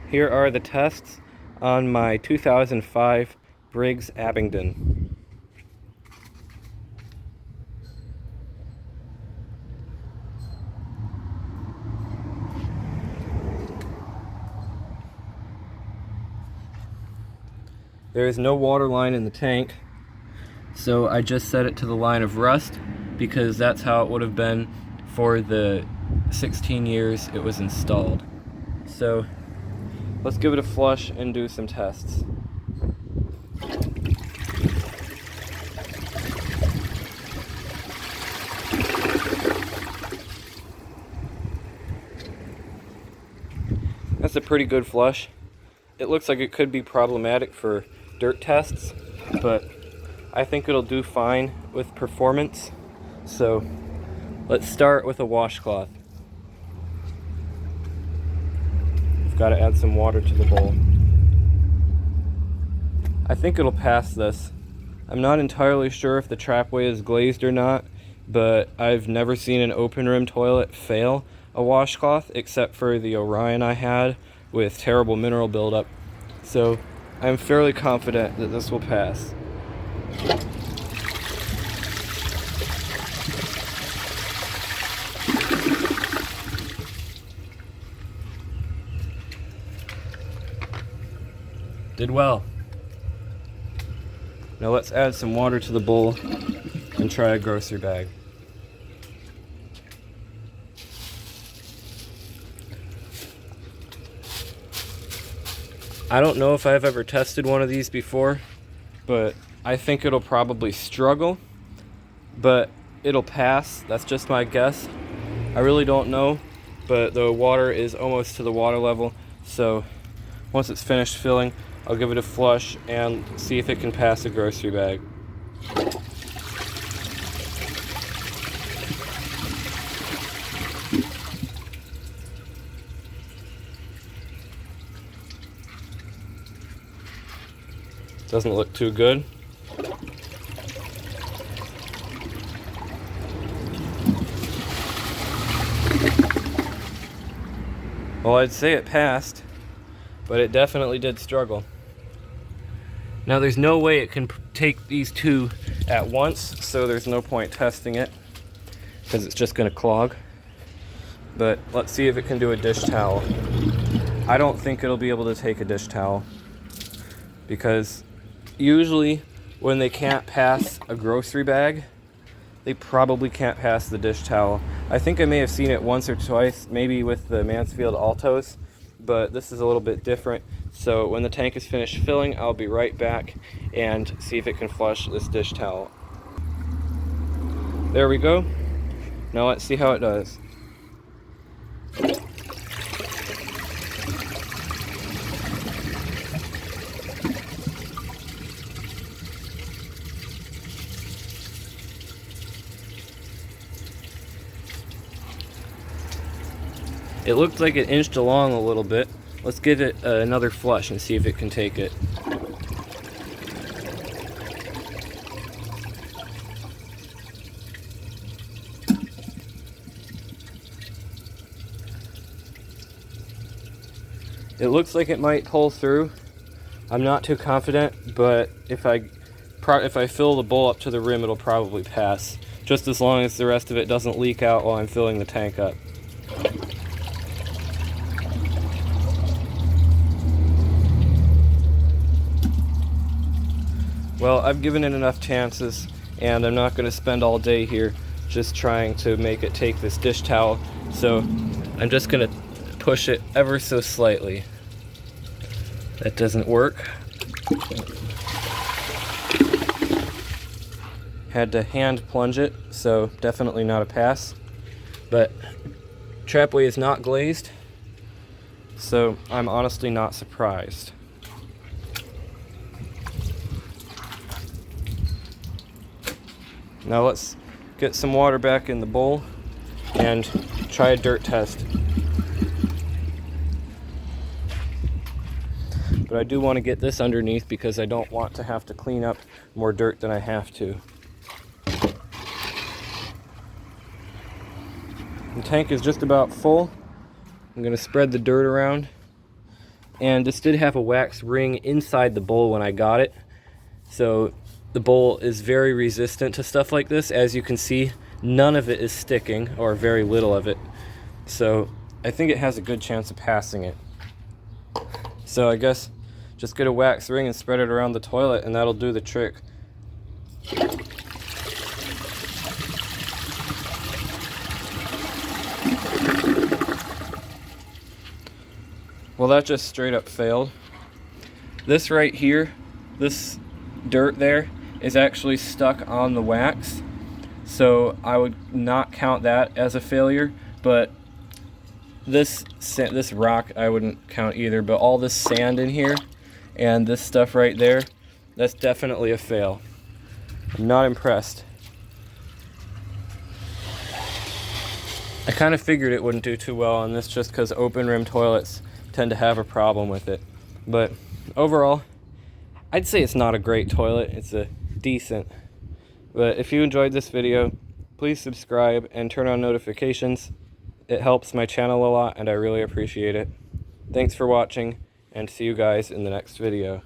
Here are the tests on my 2005 Briggs Abingdon. There is no water line in the tank, so I just set it to the line of rust because that's how it would have been for the 16 years it was installed. So let's give it a flush and do some tests. That's a pretty good flush. It looks like it could be problematic for dirt tests, but I think it'll do fine with performance. So let's start with a washcloth. We've got to add some water to the bowl. I think it'll pass this. I'm not entirely sure if the trapway is glazed or not, but I've never seen an open rim toilet fail a washcloth except for the Orion I had with terrible mineral buildup. So I'm fairly confident that this will pass. Did well. Now let's add some water to the bowl and try a grocery bag. I don't know if I've ever tested one of these before, but I think it'll probably struggle, but it'll pass. That's just my guess. I really don't know, but the water is almost to the water level, so once it's finished filling, I'll give it a flush and see if it can pass a grocery bag. Doesn't look too good. Well, I'd say it passed, but it definitely did struggle. Now there's no way it can take these two at once, so there's no point testing it because it's just going to clog. But let's see if it can do a dish towel. I don't think it'll be able to take a dish towel because usually when they can't pass a grocery bag, they probably can't pass the dish towel. I think I may have seen it once or twice, maybe with the Mansfield Altos, but this is a little bit different. So when the tank is finished filling, I'll be right back and see if it can flush this dish towel. There we go. Now let's see how it does. It looked like it inched along a little bit. Let's give it another flush and see if it can take it. It looks like it might pull through. I'm not too confident, but if I fill the bowl up to the rim, it'll probably pass, just as long as the rest of it doesn't leak out while I'm filling the tank up. Well, I've given it enough chances, and I'm not going to spend all day here just trying to make it take this dish towel, so I'm just going to push it ever so slightly. That doesn't work. Had to hand plunge it, so definitely not a pass. But trapway is not glazed, so I'm honestly not surprised. Now let's get some water back in the bowl and try a dirt test. But I do want to get this underneath because I don't want to have to clean up more dirt than I have to. The tank is just about full. I'm going to spread the dirt around And this did have a wax ring inside the bowl when I got it, so the bowl is very resistant to stuff like this. As you can see, none of it is sticking, or very little of it, so I think it has a good chance of passing it. So I guess just get a wax ring and spread it around the toilet, and that'll do the trick. Well, that just straight up failed. This right here, this dirt there, is actually stuck on the wax, so I would not count that as a failure. But this rock I wouldn't count either, but all this sand in here and this stuff right there, that's definitely a fail. I'm not impressed. I kind of figured it wouldn't do too well on this just because open rim toilets tend to have a problem with it. But overall, I'd say it's not a great toilet. It's a decent. But if you enjoyed this video, please subscribe and turn on notifications. It helps my channel a lot and I really appreciate it. Thanks for watching, and see you guys in the next video.